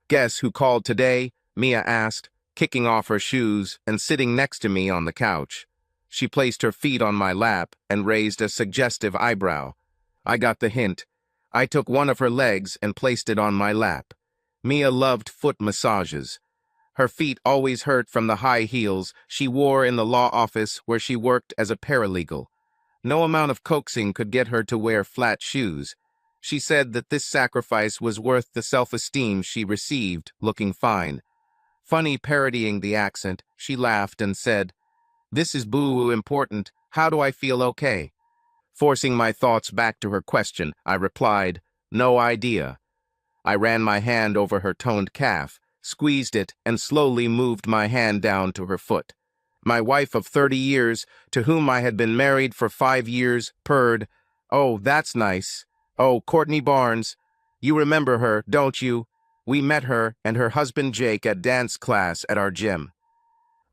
Guess who called today? Mia asked, kicking off her shoes and sitting next to me on the couch. She placed her feet on my lap and raised a suggestive eyebrow. I got the hint. I took one of her legs and placed it on my lap. Mia loved foot massages. Her feet always hurt from the high heels she wore in the law office where she worked as a paralegal. No amount of coaxing could get her to wear flat shoes. She said that this sacrifice was worth the self-esteem she received, looking fine. Funny parodying the accent, she laughed and said, "This is boo important. How do I feel okay?" Forcing my thoughts back to her question, I replied, "No idea." I ran my hand over her toned calf, squeezed it, and slowly moved my hand down to her foot. My wife of 30 years, to whom I had been married for 5 years, purred, "Oh, that's nice. Oh, Courtney Barnes. You remember her, don't you? We met her and her husband Jake at dance class at our gym."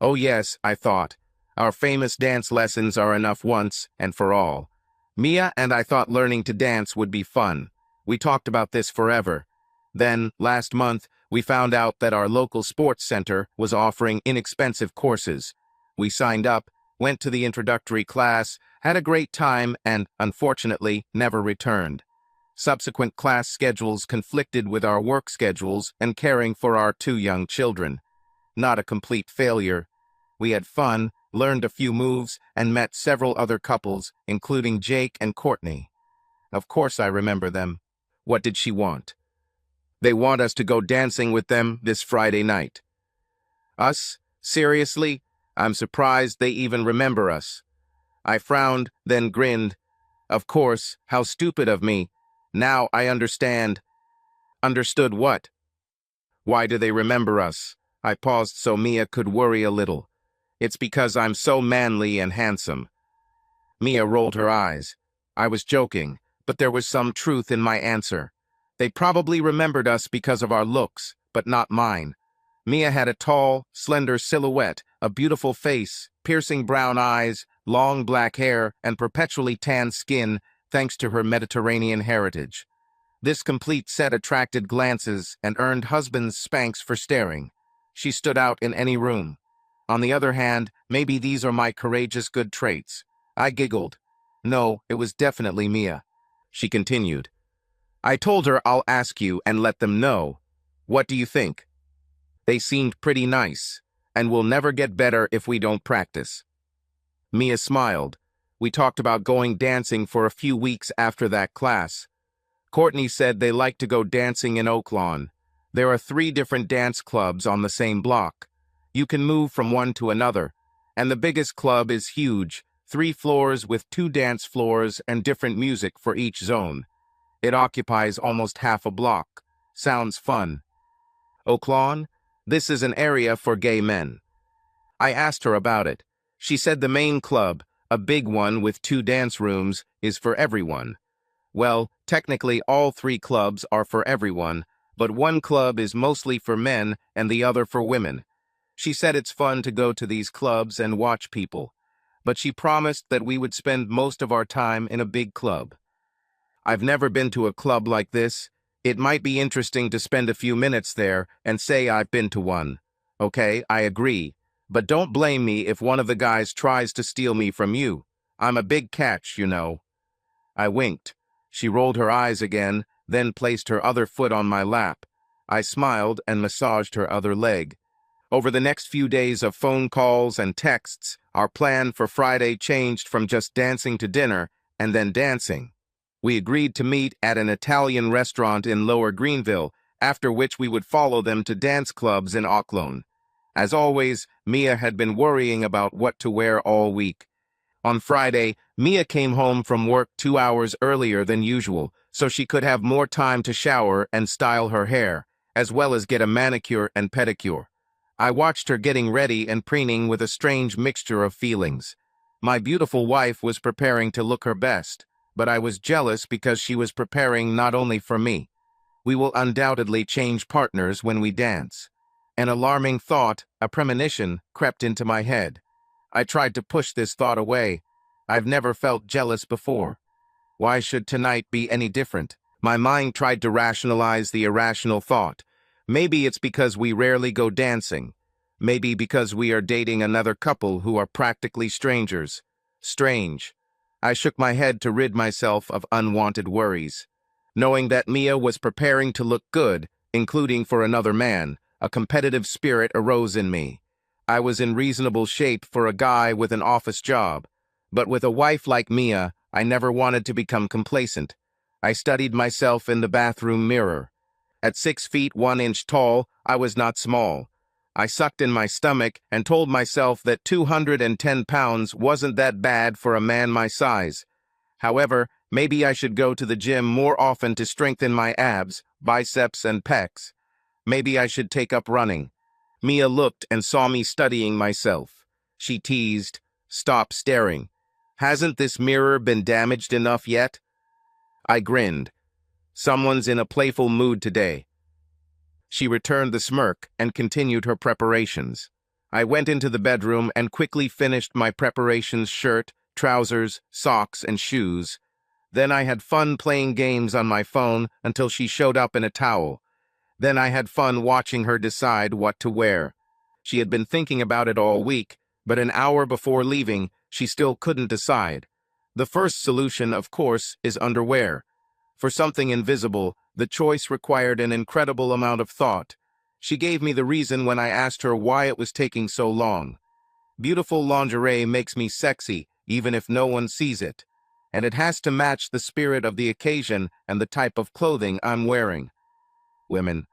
Oh yes, I thought. Our famous dance lessons are enough once and for all. Mia and I thought learning to dance would be fun. We talked about this forever. Then, last month, we found out that our local sports center was offering inexpensive courses. We signed up, went to the introductory class, had a great time, and, unfortunately, never returned. Subsequent class schedules conflicted with our work schedules and caring for our 2 young children. Not a complete failure. We had fun, learned a few moves, and met several other couples, including Jake and Courtney. Of course I remember them. What did she want? They want us to go dancing with them this Friday night. Us? Seriously? I'm surprised they even remember us. I frowned, then grinned. Of course, how stupid of me. Now I understand. Understood what? Why do they remember us? I paused so Mia could worry a little. It's because I'm so manly and handsome. Mia rolled her eyes. I was joking, but there was some truth in my answer. They probably remembered us because of our looks, but not mine. Mia had a tall, slender silhouette, a beautiful face, piercing brown eyes, long black hair, and perpetually tan skin, thanks to her Mediterranean heritage. This complete set attracted glances and earned husbands spanks for staring. She stood out in any room. On the other hand, maybe these are my courageous good traits. I giggled. No, it was definitely Mia. She continued. I told her I'll ask you and let them know. What do you think? They seemed pretty nice, and we'll never get better if we don't practice. Mia smiled. We talked about going dancing for a few weeks after that class. Courtney said they like to go dancing in Oaklawn. There are 3 different dance clubs on the same block. You can move from one to another, and the biggest club is huge, 3 floors with 2 dance floors and different music for each zone. It occupies almost half a block. Sounds fun. Oaklawn? This is an area for gay men. I asked her about it. She said the main club, a big one with 2 dance rooms, is for everyone. Well, technically all 3 clubs are for everyone, but one club is mostly for men and the other for women. She said it's fun to go to these clubs and watch people, but she promised that we would spend most of our time in a big club. I've never been to a club like this. It might be interesting to spend a few minutes there and say I've been to one. Okay, I agree. But don't blame me if one of the guys tries to steal me from you. I'm a big catch, you know. I winked. She rolled her eyes again, then placed her other foot on my lap. I smiled and massaged her other leg. Over the next few days of phone calls and texts, our plan for Friday changed from just dancing to dinner and then dancing. We agreed to meet at an Italian restaurant in Lower Greenville, after which we would follow them to dance clubs in Oaklawn. As always, Mia had been worrying about what to wear all week. On Friday, Mia came home from work 2 hours earlier than usual, so she could have more time to shower and style her hair, as well as get a manicure and pedicure. I watched her getting ready and preening with a strange mixture of feelings. My beautiful wife was preparing to look her best, but I was jealous because she was preparing not only for me. We will undoubtedly change partners when we dance. An alarming thought, a premonition, crept into my head. I tried to push this thought away. I've never felt jealous before. Why should tonight be any different? My mind tried to rationalize the irrational thought. Maybe it's because we rarely go dancing. Maybe because we are dating another couple who are practically strangers. Strange. I shook my head to rid myself of unwanted worries. Knowing that Mia was preparing to look good, including for another man, a competitive spirit arose in me. I was in reasonable shape for a guy with an office job, but with a wife like Mia, I never wanted to become complacent. I studied myself in the bathroom mirror. At 6 feet 1 inch tall, I was not small. I sucked in my stomach and told myself that 210 pounds wasn't that bad for a man my size. However, maybe I should go to the gym more often to strengthen my abs, biceps, and pecs. Maybe I should take up running. Mia looked and saw me studying myself. She teased, "Stop staring. Hasn't this mirror been damaged enough yet?" I grinned. Someone's in a playful mood today. She returned the smirk and continued her preparations. I went into the bedroom and quickly finished my preparations: shirt, trousers, socks, and shoes. Then I had fun playing games on my phone until she showed up in a towel. Then I had fun watching her decide what to wear. She had been thinking about it all week, but an hour before leaving, she still couldn't decide. The first solution, of course, is underwear. For something invisible, the choice required an incredible amount of thought. She gave me the reason when I asked her why it was taking so long. Beautiful lingerie makes me sexy, even if no one sees it. And it has to match the spirit of the occasion and the type of clothing I'm wearing. Women.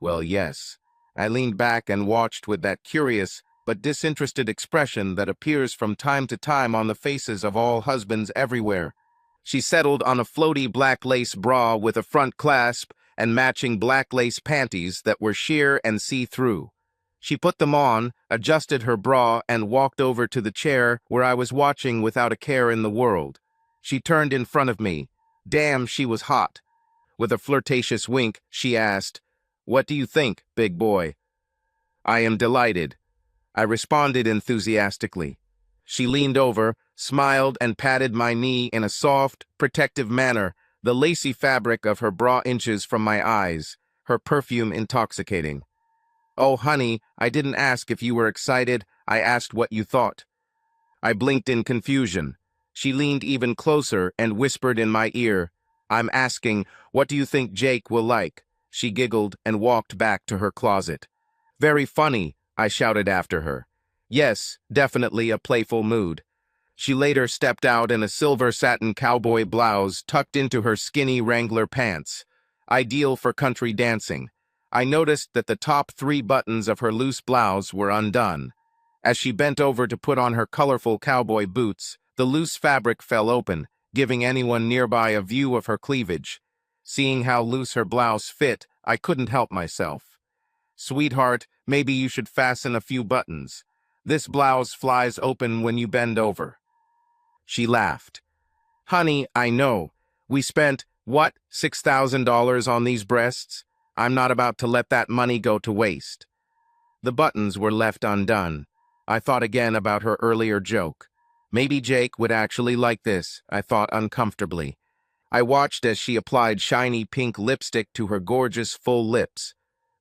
Well, yes. I leaned back and watched with that curious but disinterested expression that appears from time to time on the faces of all husbands everywhere. She settled on a floaty black lace bra with a front clasp and matching black lace panties that were sheer and see-through. She put them on, adjusted her bra, and walked over to the chair where I was watching without a care in the world. She turned in front of me. Damn, she was hot. With a flirtatious wink, she asked, "What do you think, big boy?" "I am delighted," I responded enthusiastically. She leaned over, smiled, and patted my knee in a soft, protective manner, the lacy fabric of her bra inches from my eyes, her perfume intoxicating. "Oh, honey, I didn't ask if you were excited. I asked what you thought." I blinked in confusion. She leaned even closer and whispered in my ear, "I'm asking, what do you think Jake will like?" She giggled and walked back to her closet. "Very funny," I shouted after her. Yes, definitely a playful mood. She later stepped out in a silver satin cowboy blouse tucked into her skinny Wrangler pants, ideal for country dancing. I noticed that the top 3 buttons of her loose blouse were undone. As she bent over to put on her colorful cowboy boots, the loose fabric fell open, giving anyone nearby a view of her cleavage. Seeing how loose her blouse fit, I couldn't help myself. "Sweetheart, maybe you should fasten a few buttons. This blouse flies open when you bend over." She laughed. "Honey, I know. We spent, what, $6,000 on these breasts? I'm not about to let that money go to waste." The buttons were left undone. I thought again about her earlier joke. Maybe Jake would actually like this, I thought uncomfortably. I watched as she applied shiny pink lipstick to her gorgeous full lips.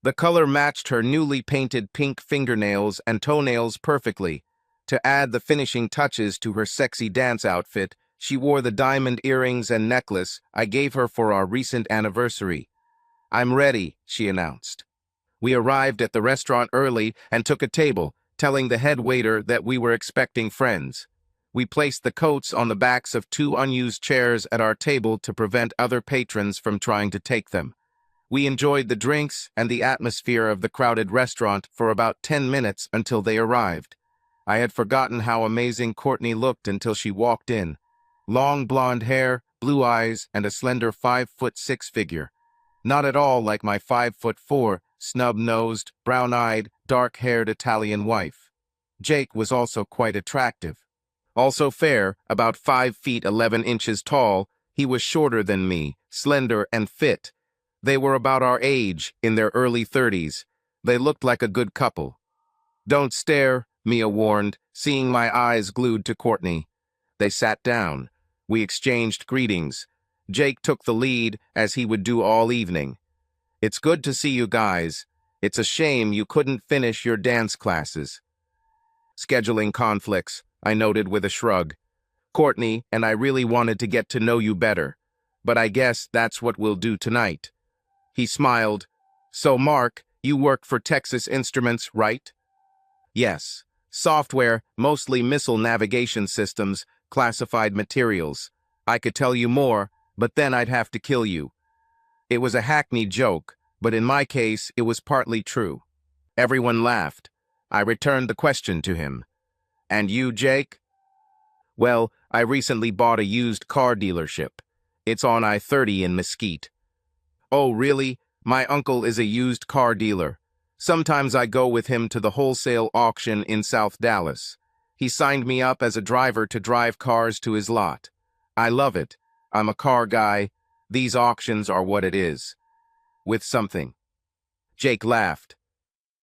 The color matched her newly painted pink fingernails and toenails perfectly. To add the finishing touches to her sexy dance outfit, she wore the diamond earrings and necklace I gave her for our recent anniversary. "I'm ready," she announced. We arrived at the restaurant early and took a table, telling the head waiter that we were expecting friends. We placed the coats on the backs of 2 unused chairs at our table to prevent other patrons from trying to take them. We enjoyed the drinks and the atmosphere of the crowded restaurant for about 10 minutes until they arrived. I had forgotten how amazing Courtney looked until she walked in. Long blonde hair, blue eyes, and a slender 5'6" figure. Not at all like my 5'4", snub-nosed, brown-eyed, dark-haired Italian wife. Jake was also quite attractive. Also fair, about 5 feet 11 inches tall, he was shorter than me, slender and fit. They were about our age, in their early 30s. They looked like a good couple. "Don't stare," Mia warned, seeing my eyes glued to Courtney. They sat down. We exchanged greetings. Jake took the lead, as he would do all evening. "It's good to see you guys. It's a shame you couldn't finish your dance classes. Scheduling conflicts, I noted with a shrug. Courtney and I really wanted to get to know you better, but I guess that's what we'll do tonight. He smiled. So, Mark, you work for Texas Instruments, right? Yes. Software, mostly missile navigation systems, classified materials. I could tell you more, but then I'd have to kill you. It was a hackneyed joke, but in my case, it was partly true. Everyone laughed. I returned the question to him. And you, Jake? Well, I recently bought a used car dealership. It's on I-30 in Mesquite. Oh, really? My uncle is a used car dealer. Sometimes I go with him to the wholesale auction in South Dallas. He signed me up as a driver to drive cars to his lot. I love it. I'm a car guy. These auctions are what it is. With something. Jake laughed.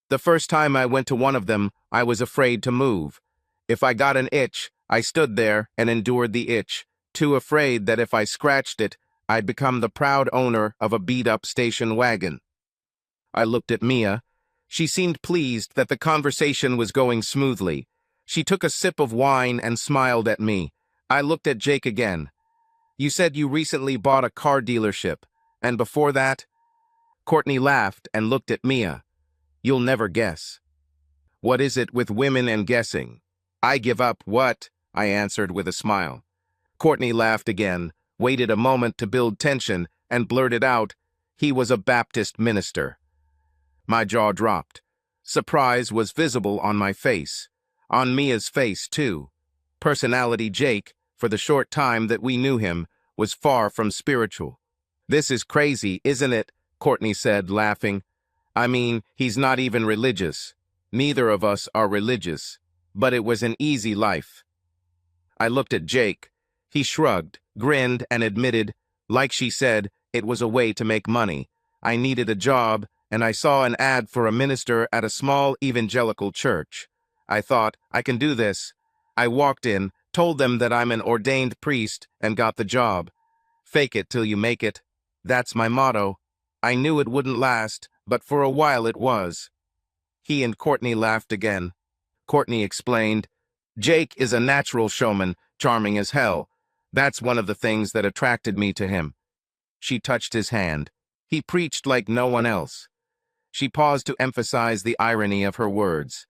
The first time I went to one of them, I was afraid to move. If I got an itch, I stood there and endured the itch, too afraid that if I scratched it, I'd become the proud owner of a beat-up station wagon. I looked at Mia. She seemed pleased that the conversation was going smoothly. She took a sip of wine and smiled at me. I looked at Jake again. You said you recently bought a car dealership, and before that? Courtney laughed and looked at Mia. You'll never guess. What is it with women and guessing? I give up what? I answered with a smile. Courtney laughed again, waited a moment to build tension, and blurted out, he was a Baptist minister. My jaw dropped. Surprise was visible on my face. On Mia's face, too. Personality Jake, for the short time that we knew him, was far from spiritual. This is crazy, isn't it? Courtney said, laughing. I mean, he's not even religious. Neither of us are religious. But it was an easy life. I looked at Jake. He shrugged, grinned, and admitted, like she said, it was a way to make money. I needed a job, and I saw an ad for a minister at a small evangelical church. I thought, I can do this. I walked in, told them that I'm an ordained priest, and got the job. Fake it till you make it. That's my motto. I knew it wouldn't last, but for a while it was. He and Courtney laughed again. Courtney explained, Jake is a natural showman, charming as hell. That's one of the things that attracted me to him. She touched his hand. He preached like no one else. She paused to emphasize the irony of her words.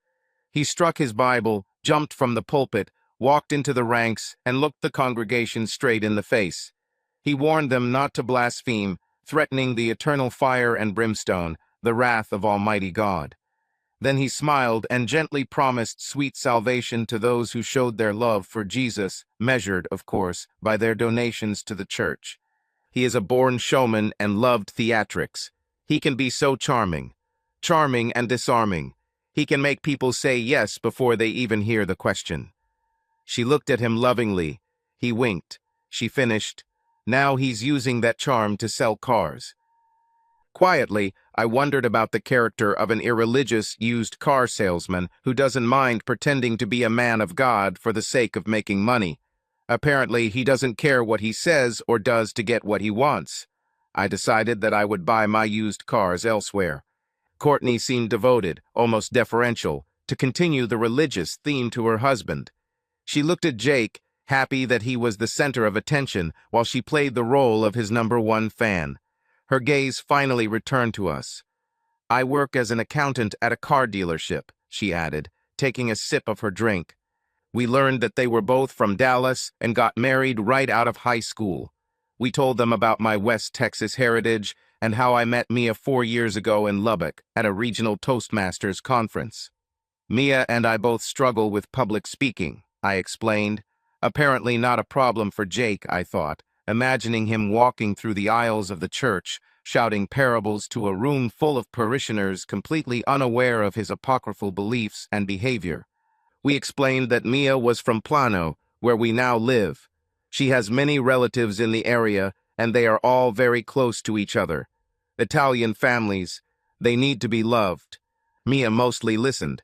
He struck his Bible, jumped from the pulpit, walked into the ranks, and looked the congregation straight in the face. He warned them not to blaspheme, threatening the eternal fire and brimstone, the wrath of Almighty God. Then he smiled and gently promised sweet salvation to those who showed their love for Jesus, measured, of course, by their donations to the church. He is a born showman and loved theatrics. He can be so charming and disarming. He can make people say yes before they even hear the question. She looked at him lovingly. He winked. She finished. Now he's using that charm to sell cars. Quietly, I wondered about the character of an irreligious used car salesman who doesn't mind pretending to be a man of God for the sake of making money. Apparently, he doesn't care what he says or does to get what he wants. I decided that I would buy my used cars elsewhere. Courtney seemed devoted, almost deferential, to continue the religious theme to her husband. She looked at Jake, happy that he was the center of attention, while she played the role of his #1 fan. Her gaze finally returned to us. I work as an accountant at a car dealership, she added, taking a sip of her drink. We learned that they were both from Dallas and got married right out of high school. We told them about my West Texas heritage and how I met Mia 4 years ago in Lubbock at a regional Toastmasters conference. Mia and I both struggle with public speaking, I explained. Apparently not a problem for Jake, I thought, imagining him walking through the aisles of the church, shouting parables to a room full of parishioners completely unaware of his apocryphal beliefs and behavior. We explained that Mia was from Plano, where we now live. She has many relatives in the area, and they are all very close to each other. Italian families, they need to be loved. Mia mostly listened.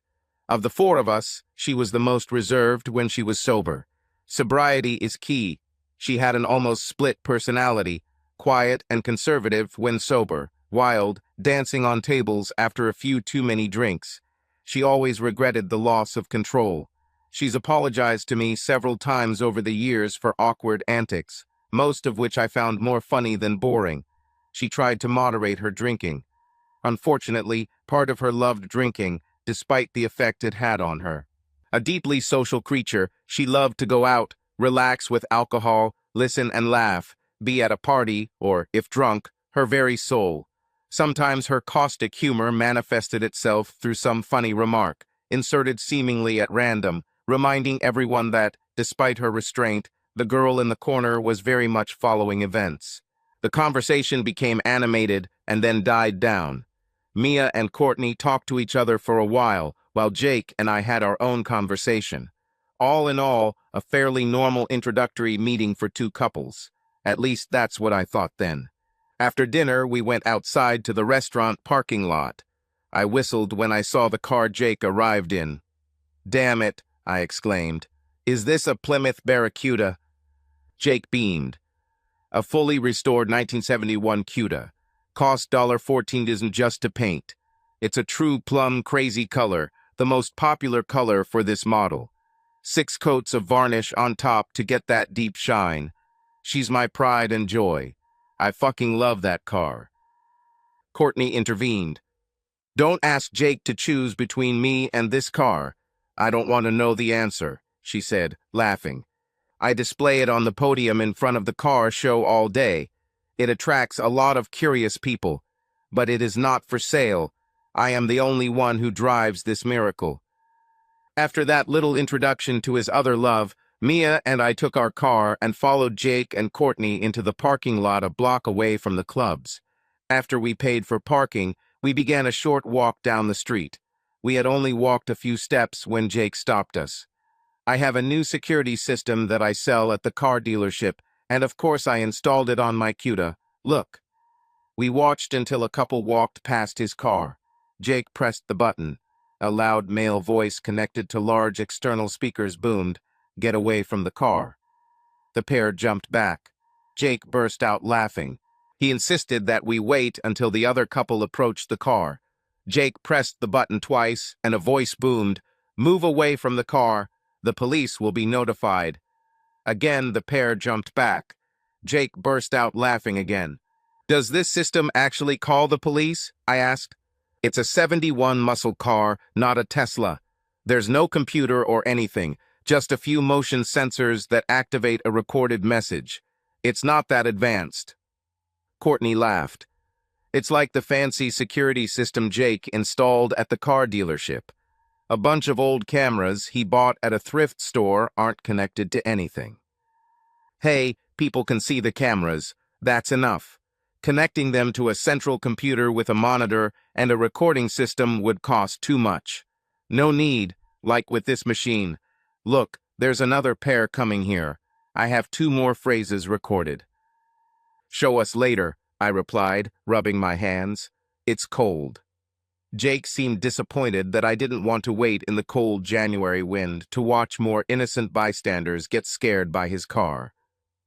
Of the 4 of us, she was the most reserved when she was sober. Sobriety is key. She had an almost split personality, quiet and conservative when sober, wild, dancing on tables after a few too many drinks. She always regretted the loss of control. She's apologized to me several times over the years for awkward antics, most of which I found more funny than boring. She tried to moderate her drinking. Unfortunately, part of her loved drinking, despite the effect it had on her. A deeply social creature, she loved to go out, relax with alcohol, listen and laugh, be at a party, or, if drunk, her very soul. Sometimes her caustic humor manifested itself through some funny remark, inserted seemingly at random, reminding everyone that, despite her restraint, the girl in the corner was very much following events. The conversation became animated and then died down. Mia and Courtney talked to each other for a while Jake and I had our own conversation. All in all, a fairly normal introductory meeting for two couples. At least that's what I thought then. After dinner, we went outside to the restaurant parking lot. I whistled when I saw the car Jake arrived in. "Damn it," I exclaimed. "Is this a Plymouth Barracuda?" Jake beamed. "A fully restored 1971 Cuda. Cost $14 just to paint. It's a true plum crazy color, the most popular color for this model. 6 coats of varnish on top to get that deep shine. She's my pride and joy. I fucking love that car." Courtney intervened. "Don't ask Jake to choose between me and this car. I don't want to know the answer," she said, laughing. "I display it on the podium in front of the car show all day. It attracts a lot of curious people, but it is not for sale. I am the only one who drives this miracle." After that little introduction to his other love, Mia and I took our car and followed Jake and Courtney into the parking lot a block away from the clubs. After we paid for parking, we began a short walk down the street. We had only walked a few steps when Jake stopped us. "I have a new security system that I sell at the car dealership, and of course I installed it on my Cuda. Look." We watched until a couple walked past his car. Jake pressed the button. A loud male voice connected to large external speakers boomed, "Get away from the car." The pair jumped back. Jake burst out laughing. He insisted that we wait until the other couple approached the car. Jake pressed the button twice, and a voice boomed, "Move away from the car. The police will be notified." Again, the pair jumped back. Jake burst out laughing again. "Does this system actually call the police?" I asked. "It's a 71 muscle car, not a Tesla. There's no computer or anything, just a few motion sensors that activate a recorded message. It's not that advanced." Courtney laughed. "It's like the fancy security system Jake installed at the car dealership. A bunch of old cameras he bought at a thrift store aren't connected to anything. Hey, people can see the cameras. That's enough. Connecting them to a central computer with a monitor and a recording system would cost too much. No need, like with this machine. Look, there's another pair coming here. I have 2 more phrases recorded." "Show us later," I replied, rubbing my hands. "It's cold." Jake seemed disappointed that I didn't want to wait in the cold January wind to watch more innocent bystanders get scared by his car.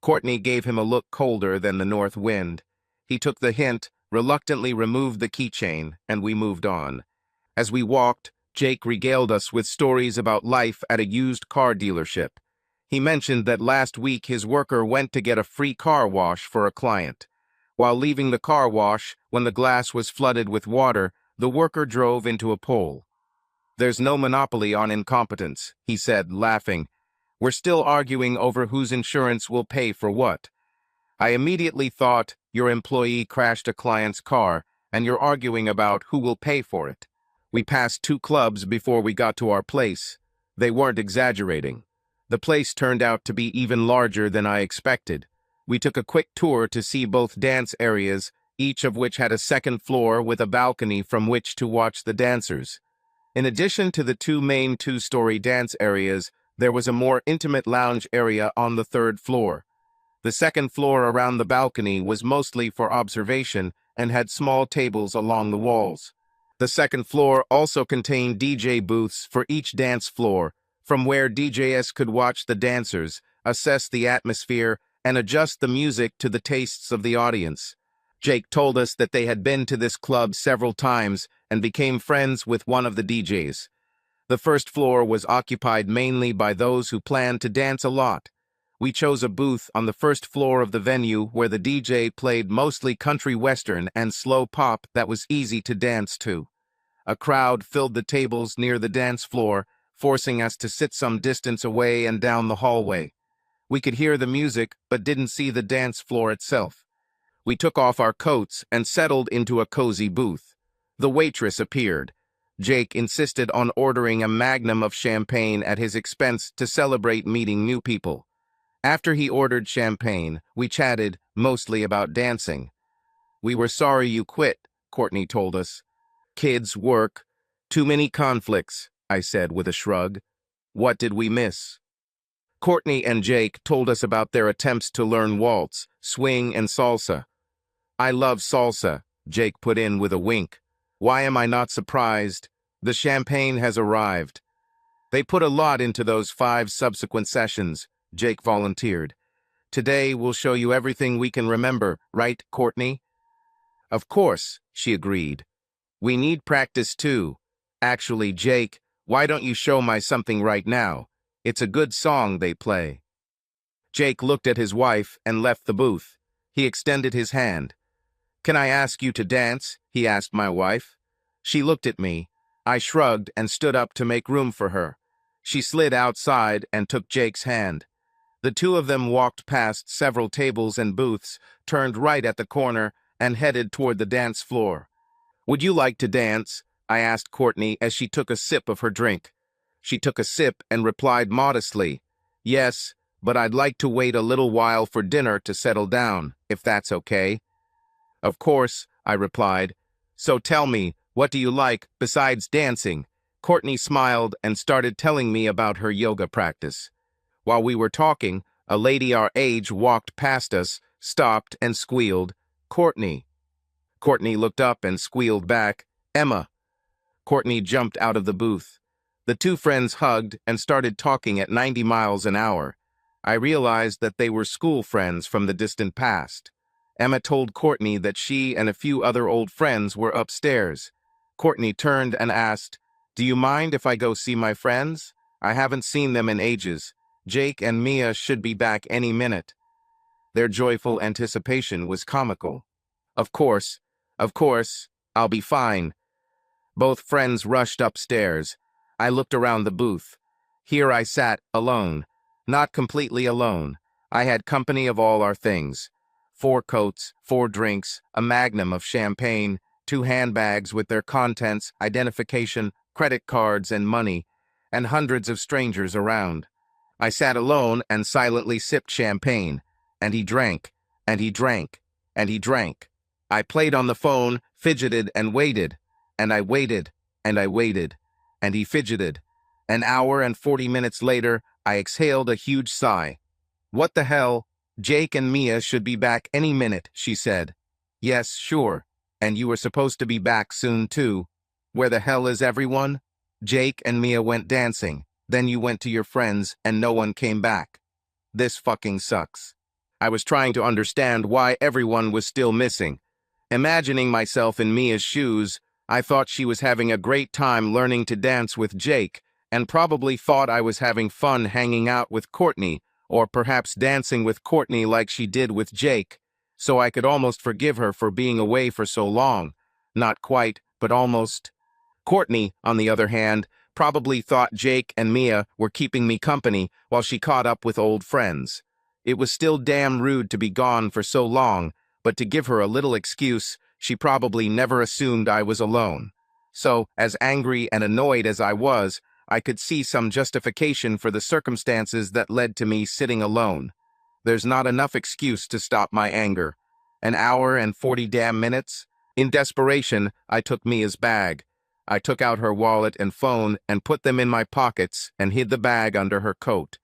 Courtney gave him a look colder than the north wind. He took the hint, reluctantly removed the keychain, and we moved on. As we walked, Jake regaled us with stories about life at a used car dealership. He mentioned that last week his worker went to get a free car wash for a client. While leaving the car wash, when the glass was flooded with water, the worker drove into a pole. "There's no monopoly on incompetence," he said, laughing. "We're still arguing over whose insurance will pay for what." I immediately thought, your employee crashed a client's car, and you're arguing about who will pay for it. We passed 2 clubs before we got to our place. They weren't exaggerating. The place turned out to be even larger than I expected. We took a quick tour to see both dance areas, each of which had a second floor with a balcony from which to watch the dancers. In addition to the 2 main 2-story dance areas, there was a more intimate lounge area on the 3rd floor. The second floor around the balcony was mostly for observation and had small tables along the walls. The second floor also contained DJ booths for each dance floor, from where DJs could watch the dancers, assess the atmosphere, and adjust the music to the tastes of the audience. Jake told us that they had been to this club several times and became friends with one of the DJs. The first floor was occupied mainly by those who planned to dance a lot. We chose a booth on the first floor of the venue where the DJ played mostly country western and slow pop that was easy to dance to. A crowd filled the tables near the dance floor, forcing us to sit some distance away and down the hallway. We could hear the music but didn't see the dance floor itself. We took off our coats and settled into a cozy booth. The waitress appeared. Jake insisted on ordering a magnum of champagne at his expense to celebrate meeting new people. After he ordered champagne, we chatted, mostly about dancing. "We were sorry you quit," Courtney told us. "Kids, work, too many conflicts," I said with a shrug. "What did we miss?" Courtney and Jake told us about their attempts to learn waltz, swing, and salsa. "I love salsa," Jake put in with a wink. "Why am I not surprised? The champagne has arrived." "They put a lot into those 5 subsequent sessions," Jake volunteered. "Today we'll show you everything we can remember, right, Courtney?" "Of course," she agreed. "We need practice too. Actually, Jake, why don't you show my something right now? It's a good song they play." Jake looked at his wife and left the booth. He extended his hand. "Can I ask you to dance?" he asked my wife. She looked at me. I shrugged and stood up to make room for her. She slid outside and took Jake's hand. The two of them walked past several tables and booths, turned right at the corner, and headed toward the dance floor. "Would you like to dance?" I asked Courtney as she took a sip of her drink. She took a sip and replied modestly, "Yes, but I'd like to wait a little while for dinner to settle down, if that's okay." "Of course," I replied. "So tell me, what do you like besides dancing?" Courtney smiled and started telling me about her yoga practice. While we were talking, a lady our age walked past us, stopped, and squealed, "Courtney." Courtney looked up and squealed back, "Emma." Courtney jumped out of the booth. The two friends hugged and started talking at 90 miles an hour. I realized that they were school friends from the distant past. Emma told Courtney that she and a few other old friends were upstairs. Courtney turned and asked, "Do you mind if I go see my friends? I haven't seen them in ages. Jake and Mia should be back any minute." Their joyful anticipation was comical. Of course, I'll be fine." Both friends rushed upstairs. I looked around the booth. Here I sat, alone. Not completely alone. I had company of all our things. 4 coats, 4 drinks, a magnum of champagne, 2 handbags with their contents, identification, credit cards, and money, and hundreds of strangers around. I sat alone and silently sipped champagne, and he drank, and he drank, and he drank. I played on the phone, fidgeted, and waited, and I waited, and I waited, and he fidgeted. An hour and 40 minutes later, I exhaled a huge sigh. "What the hell? Jake and Mia should be back any minute," she said. "Yes, sure. And you were supposed to be back soon, too. Where the hell is everyone? Jake and Mia went dancing. Then you went to your friends, and no one came back. This fucking sucks." I was trying to understand why everyone was still missing. Imagining myself in Mia's shoes, I thought she was having a great time learning to dance with Jake, and probably thought I was having fun hanging out with Courtney, or perhaps dancing with Courtney like she did with Jake, so I could almost forgive her for being away for so long. Not quite, but almost. Courtney, on the other hand, probably thought Jake and Mia were keeping me company while she caught up with old friends. It was still damn rude to be gone for so long, but to give her a little excuse, she probably never assumed I was alone. So, as angry and annoyed as I was, I could see some justification for the circumstances that led to me sitting alone. There's not enough excuse to stop my anger. An hour and 40 damn minutes? In desperation, I took Mia's bag. I took out her wallet and phone and put them in my pockets and hid the bag under her coat.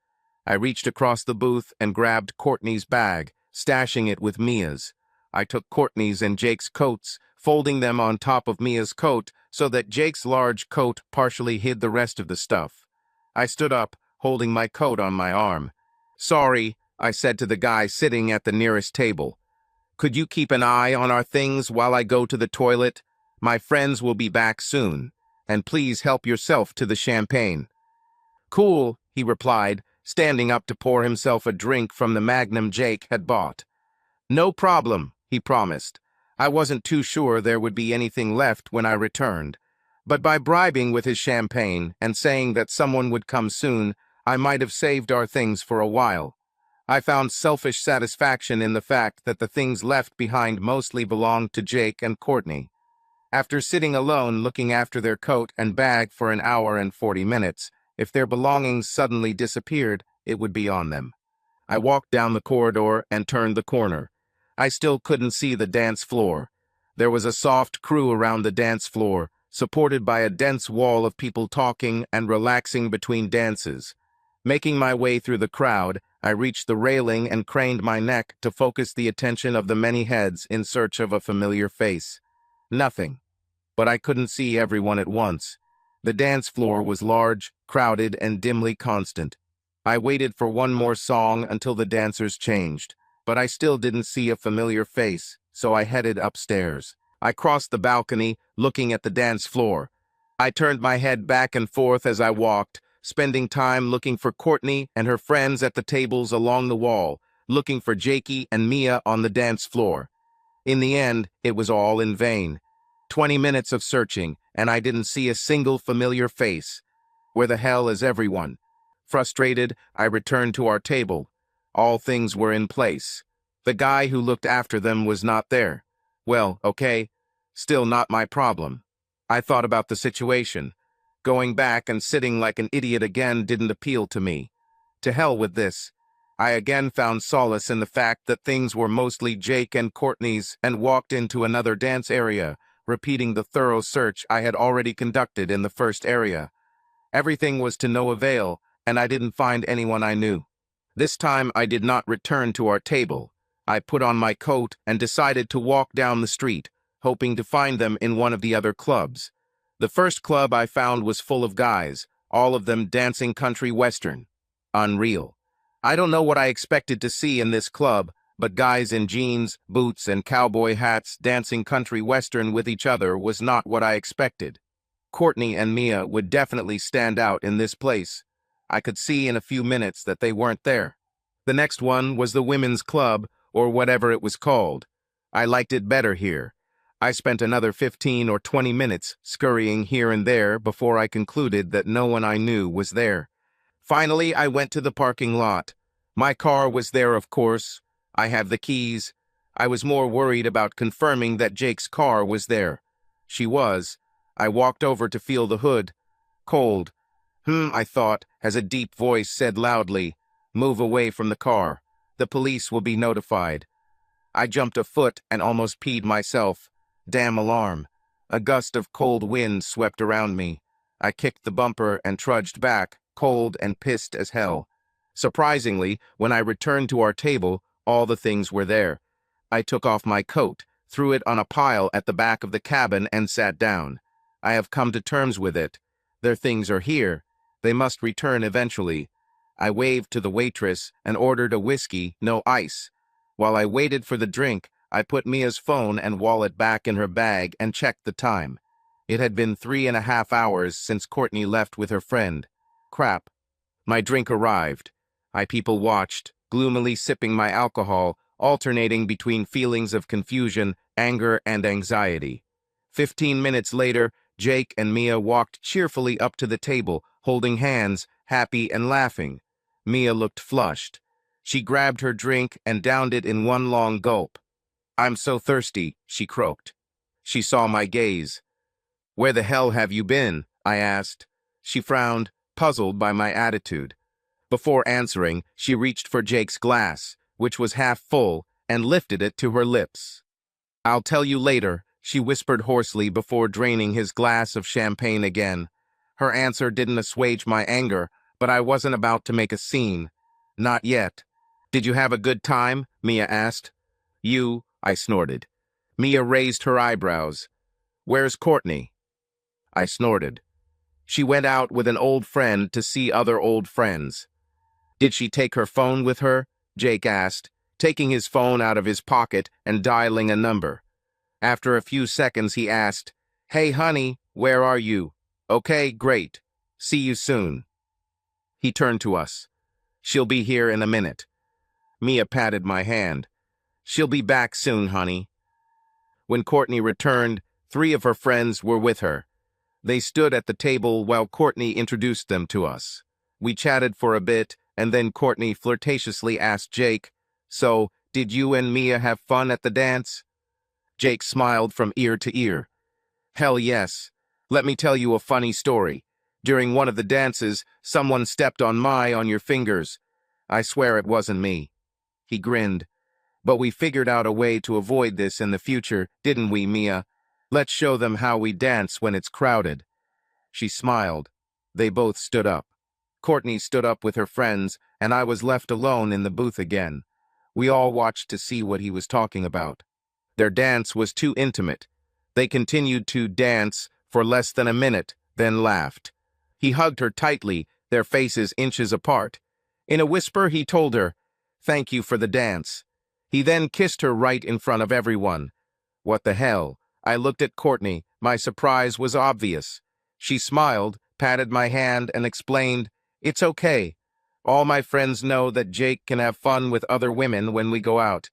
I reached across the booth and grabbed Courtney's bag, stashing it with Mia's. I took Courtney's and Jake's coats, folding them on top of Mia's coat so that Jake's large coat partially hid the rest of the stuff. I stood up, holding my coat on my arm. "Sorry," I said to the guy sitting at the nearest table. Could you keep an eye on our things while I go to the toilet? My friends will be back soon. And please help yourself to the champagne. Cool, he replied, standing up to pour himself a drink from the Magnum Jake had bought. No problem, he promised. I wasn't too sure there would be anything left when I returned. But by bribing with his champagne and saying that someone would come soon, I might have saved our things for a while. I found selfish satisfaction in the fact that the things left behind mostly belonged to Jake and Courtney. After sitting alone looking after their coat and bag for an hour and 40 minutes, if their belongings suddenly disappeared, it would be on them. I walked down the corridor and turned the corner. I still couldn't see the dance floor. There was a soft crew around the dance floor, supported by a dense wall of people talking and relaxing between dances. Making my way through the crowd, I reached the railing and craned my neck to focus the attention of the many heads in search of a familiar face. Nothing. But I couldn't see everyone at once. The dance floor was large, crowded, and dimly constant. I waited for one more song until the dancers changed, but I still didn't see a familiar face, so I headed upstairs. I crossed the balcony, looking at the dance floor. I turned my head back and forth as I walked, spending time looking for Courtney and her friends at the tables along the wall, looking for Jakey and Mia on the dance floor. In the end, it was all in vain. 20 minutes of searching, and I didn't see a single familiar face. Where the hell is everyone? Frustrated, I returned to our table. All things were in place. The guy who looked after them was not there. Well, okay, still not my problem. I thought about the situation. Going back and sitting like an idiot again didn't appeal to me. To hell with this. I again found solace in the fact that things were mostly Jake and Courtney's and walked into another dance area, repeating the thorough search I had already conducted in the first area. Everything was to no avail, and I didn't find anyone I knew. This time I did not return to our table. I put on my coat and decided to walk down the street, hoping to find them in one of the other clubs. The first club I found was full of guys, all of them dancing country western. Unreal. I don't know what I expected to see in this club, but guys in jeans, boots, and cowboy hats dancing country western with each other was not what I expected. Courtney and Mia would definitely stand out in this place. I could see in a few minutes that they weren't there. The next one was the women's club, or whatever it was called. I liked it better here. I spent another 15 or 20 minutes scurrying here and there before I concluded that no one I knew was there. Finally, I went to the parking lot. My car was there, of course. I have the keys. I was more worried about confirming that Jake's car was there. She was. I walked over to feel the hood. Cold. I thought, as a deep voice said loudly, "Move away from the car. The police will be notified." I jumped a foot and almost peed myself. Damn alarm. A gust of cold wind swept around me. I kicked the bumper and trudged back, cold and pissed as hell. Surprisingly, when I returned to our table, all the things were there. I took off my coat, threw it on a pile at the back of the cabin, and sat down. I have come to terms with it. Their things are here. They must return eventually. I waved to the waitress and ordered a whiskey, no ice. While I waited for the drink, I put Mia's phone and wallet back in her bag and checked the time. It had been 3.5 hours since Courtney left with her friend. Crap. My drink arrived. I people-watched, gloomily sipping my alcohol, alternating between feelings of confusion, anger, and anxiety. 15 minutes later, Jake and Mia walked cheerfully up to the table, holding hands, happy and laughing. Mia looked flushed. She grabbed her drink and downed it in one long gulp. "I'm so thirsty," she croaked. She saw my gaze. "Where the hell have you been?" I asked. She frowned, puzzled by my attitude. Before answering, she reached for Jake's glass, which was half full, and lifted it to her lips. "I'll tell you later," she whispered hoarsely before draining his glass of champagne again. Her answer didn't assuage my anger, but I wasn't about to make a scene. Not yet. "Did you have a good time?" Mia asked. I snorted. Mia raised her eyebrows. "Where's Courtney?" I snorted. "She went out with an old friend to see other old friends." "Did she take her phone with her?" Jake asked. taking his phone out of his pocket and dialing a number. After a few seconds, he asked, "Hey, honey, where are you? Okay, great. See you soon." He turned to us. "She'll be here in a minute." Mia patted my hand. "She'll be back soon, honey." When Courtney returned, 3 of her friends were with her. They stood at the table while Courtney introduced them to us. We chatted for a bit, and then Courtney flirtatiously asked Jake, "So, did you and Mia have fun at the dance?" Jake smiled from ear to ear. "Hell yes. Let me tell you a funny story. During one of the dances, someone stepped on your fingers. I swear it wasn't me." He grinned. "But we figured out a way to avoid this in the future, didn't we, Mia? Let's show them how we dance when it's crowded." She smiled. They both stood up. Courtney stood up with her friends, and I was left alone in the booth again. We all watched to see what he was talking about. Their dance was too intimate. They continued to dance for less than a minute, then laughed. He hugged her tightly, their faces inches apart. In a whisper, he told her, "Thank you for the dance." He then kissed her right in front of everyone. What the hell? I looked at Courtney. My surprise was obvious. She smiled, patted my hand, and explained, "It's okay. All my friends know that Jake can have fun with other women when we go out."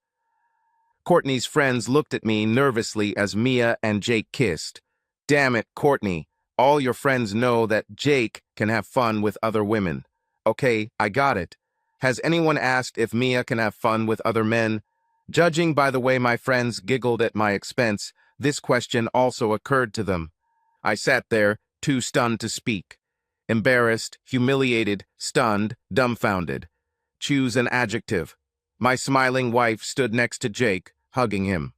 Courtney's friends looked at me nervously as Mia and Jake kissed. "Damn it, Courtney. All your friends know that Jake can have fun with other women." "Okay, I got it. Has anyone asked if Mia can have fun with other men?" Judging by the way my friends giggled at my expense, this question also occurred to them. I sat there, too stunned to speak. Embarrassed, humiliated, stunned, dumbfounded. Choose an adjective. My smiling wife stood next to Jake, hugging him.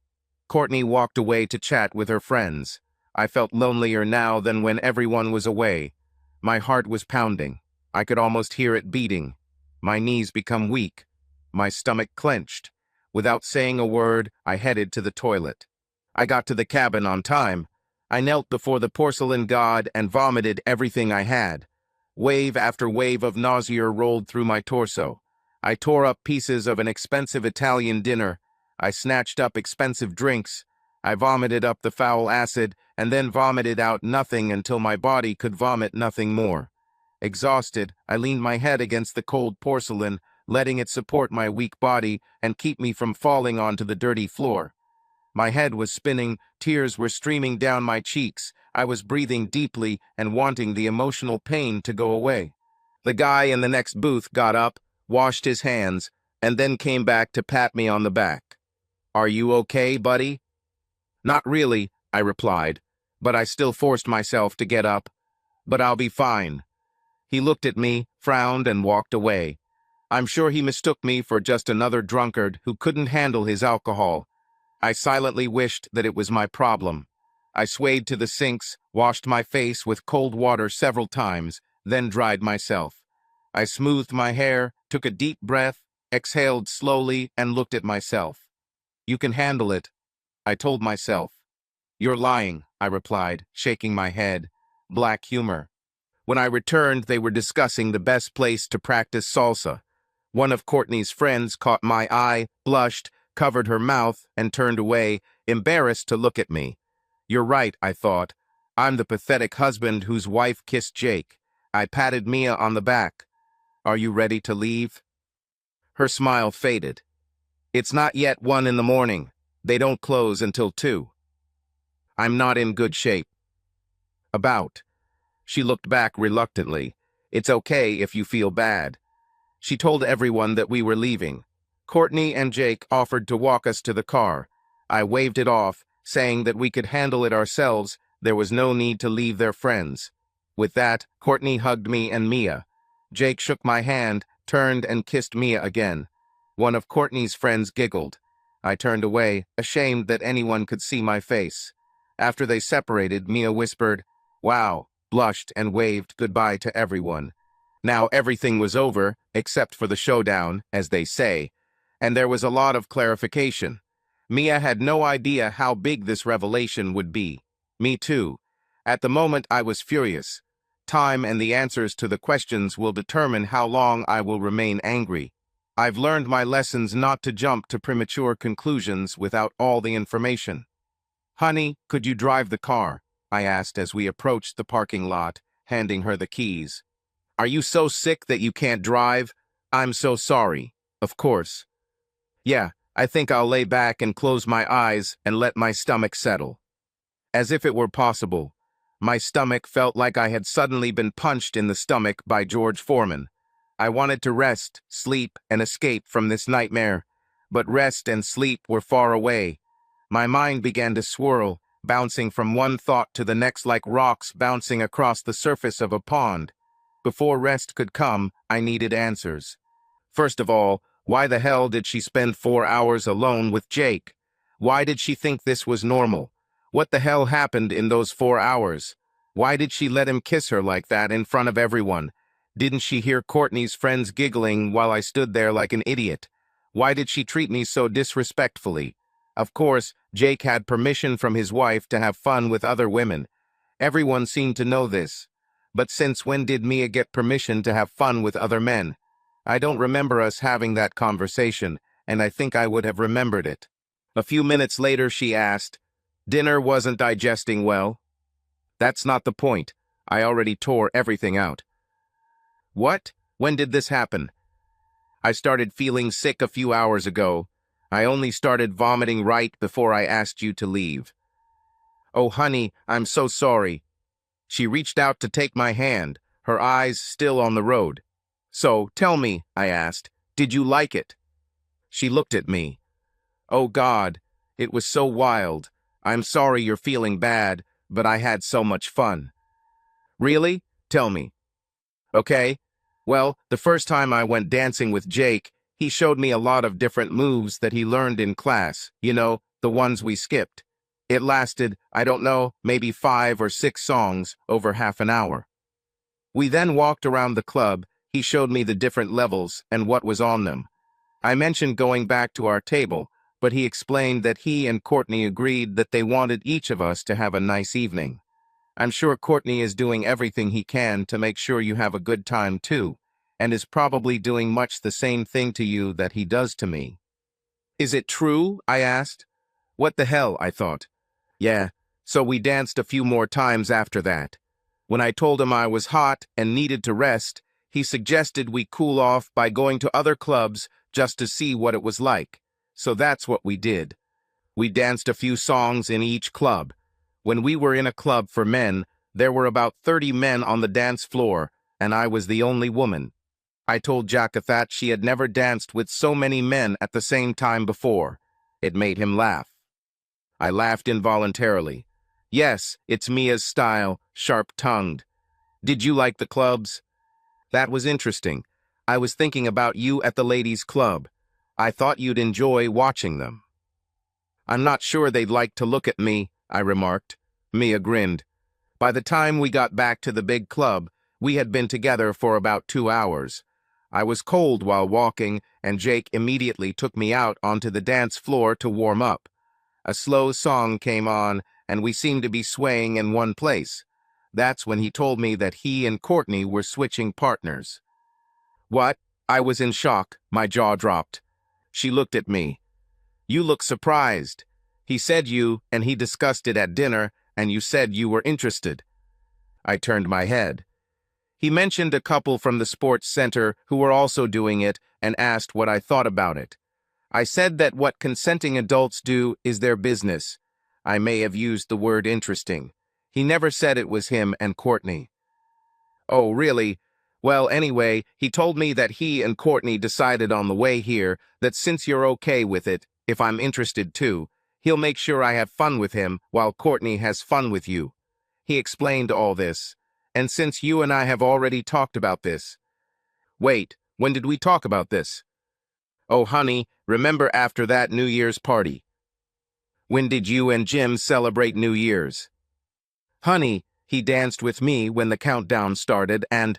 Courtney walked away to chat with her friends. I felt lonelier now than when everyone was away. My heart was pounding. I could almost hear it beating. My knees become weak. My stomach clenched. Without saying a word, I headed to the toilet. I got to the cabin on time. I knelt before the porcelain god and vomited everything I had. Wave after wave of nausea rolled through my torso. I tore up pieces of an expensive Italian dinner. I snatched up expensive drinks. I vomited up the foul acid and then vomited out nothing until my body could vomit nothing more. Exhausted, I leaned my head against the cold porcelain, letting it support my weak body and keep me from falling onto the dirty floor. My head was spinning, tears were streaming down my cheeks. I was breathing deeply and wanting the emotional pain to go away. The guy in the next booth got up, washed his hands, and then came back to pat me on the back. "Are you okay, buddy?" "Not really," I replied, but I still forced myself to get up. "But I'll be fine." He looked at me, frowned, and walked away. I'm sure he mistook me for just another drunkard who couldn't handle his alcohol. I silently wished that it was my problem. I swayed to the sinks, washed my face with cold water several times, then dried myself. I smoothed my hair, took a deep breath, exhaled slowly, and looked at myself. "You can handle it," I told myself. "You're lying," I replied, shaking my head. Black humor. When I returned, they were discussing the best place to practice salsa. One of Courtney's friends caught my eye, blushed, covered her mouth, and turned away, embarrassed to look at me. You're right, I thought. I'm the pathetic husband whose wife kissed Jake. I patted Mia on the back. Are you ready to leave? Her smile faded. It's not yet 1 in the morning. They don't close until 2. I'm not in good shape. About. She looked back reluctantly. It's okay if you feel bad. She told everyone that we were leaving. Courtney and Jake offered to walk us to the car. I waved it off, saying that we could handle it ourselves. There was no need to leave their friends. With that, Courtney hugged me and Mia. Jake shook my hand, turned and kissed Mia again. One of Courtney's friends giggled. I turned away, ashamed that anyone could see my face. After they separated, Mia whispered, "Wow," blushed and waved goodbye to everyone. Now everything was over, except for the showdown, as they say, and there was a lot of clarification. Mia had no idea how big this revelation would be. Me too. At the moment, I was furious. Time and the answers to the questions will determine how long I will remain angry. I've learned my lessons not to jump to premature conclusions without all the information. Honey, could you drive the car? I asked as we approached the parking lot, handing her the keys. Are you so sick that you can't drive? I'm so sorry. Of course. Yeah, I think I'll lay back and close my eyes and let my stomach settle. As if it were possible, my stomach felt like I had suddenly been punched in the stomach by George Foreman. I wanted to rest, sleep, and escape from this nightmare, but rest and sleep were far away. My mind began to swirl, bouncing from one thought to the next like rocks bouncing across the surface of a pond. Before rest could come, I needed answers. First of all, why the hell did she spend 4 hours alone with Jake? Why did she think this was normal? What the hell happened in those 4 hours? Why did she let him kiss her like that in front of everyone? Didn't she hear Courtney's friends giggling while I stood there like an idiot? Why did she treat me so disrespectfully? Of course, Jake had permission from his wife to have fun with other women. Everyone seemed to know this. But since when did Mia get permission to have fun with other men? I don't remember us having that conversation, and I think I would have remembered it. A few minutes later, she asked, "Dinner wasn't digesting well?" That's not the point. I already tore everything out. What? When did this happen? I started feeling sick a few hours ago. I only started vomiting right before I asked you to leave. Oh, honey, I'm so sorry. She reached out to take my hand, her eyes still on the road. So, tell me, I asked, did you like it? She looked at me. Oh God, it was so wild. I'm sorry you're feeling bad, but I had so much fun. Really? Tell me. Okay. Well, the first time I went dancing with Jake, he showed me a lot of different moves that he learned in class, you know, the ones we skipped. It lasted, I don't know, maybe 5 or 6 songs over half an hour. We then walked around the club. He showed me the different levels and what was on them. I mentioned going back to our table, but he explained that he and Courtney agreed that they wanted each of us to have a nice evening. I'm sure Courtney is doing everything he can to make sure you have a good time too, and is probably doing much the same thing to you that he does to me. Is it true? I asked. What the hell, I thought. Yeah, so we danced a few more times after that. When I told him I was hot and needed to rest, he suggested we cool off by going to other clubs just to see what it was like. So that's what we did. We danced a few songs in each club. When we were in a club for men, there were about 30 men on the dance floor, and I was the only woman. I told Jacka that she had never danced with so many men at the same time before. It made him laugh. I laughed involuntarily. Yes, it's Mia's style, sharp-tongued. Did you like the clubs? That was interesting. I was thinking about you at the ladies' club. I thought you'd enjoy watching them. I'm not sure they'd like to look at me, I remarked. Mia grinned. By the time we got back to the big club, we had been together for about 2 hours. I was cold while walking, and Jake immediately took me out onto the dance floor to warm up. A slow song came on, and we seemed to be swaying in one place. That's when he told me that he and Courtney were switching partners. What? I was in shock. My jaw dropped. She looked at me. You look surprised. He said you, and he discussed it at dinner, and you said you were interested. I turned my head. He mentioned a couple from the sports center who were also doing it and asked what I thought about it. I said that what consenting adults do is their business. I may have used the word interesting. He never said it was him and Courtney. Oh, really? Well, anyway, he told me that he and Courtney decided on the way here that since you're okay with it, if I'm interested too, he'll make sure I have fun with him while Courtney has fun with you. He explained all this. And since you and I have already talked about this. Wait, when did we talk about this? Oh, honey, remember after that New Year's party? When did you and Jim celebrate New Year's? Honey, he danced with me when the countdown started and...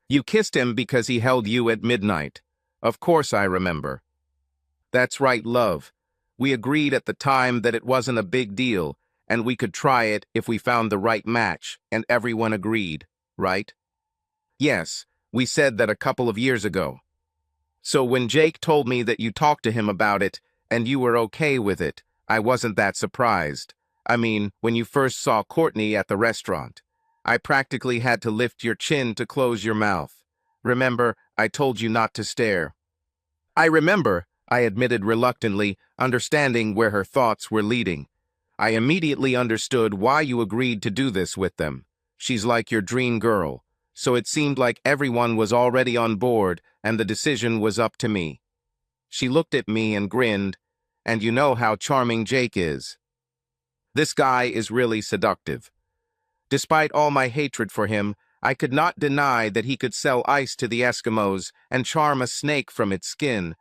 You kissed him because he held you at midnight. Of course I remember. That's right, love. We agreed at the time that it wasn't a big deal, and we could try it if we found the right match, and everyone agreed, right? Yes, we said that a couple of years ago. So when Jake told me that you talked to him about it, and you were okay with it, I wasn't that surprised. I mean, when you first saw Courtney at the restaurant, I practically had to lift your chin to close your mouth. Remember, I told you not to stare. I remember, I admitted reluctantly, understanding where her thoughts were leading. I immediately understood why you agreed to do this with them. She's like your dream girl. So it seemed like everyone was already on board and the decision was up to me. She looked at me and grinned, and you know how charming Jake is. This guy is really seductive. Despite all my hatred for him, I could not deny that he could sell ice to the Eskimos and charm a snake from its skin,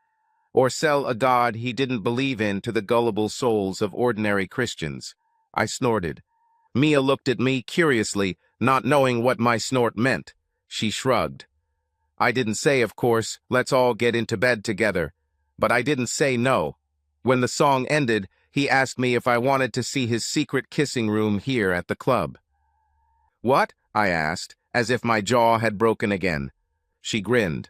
or sell a god he didn't believe in to the gullible souls of ordinary Christians. I snorted. Mia looked at me curiously, not knowing what my snort meant. She shrugged. I didn't say, of course, let's all get into bed together. But I didn't say no. When the song ended, he asked me if I wanted to see his secret kissing room here at the club. What? I asked, as if my jaw had broken again. She grinned.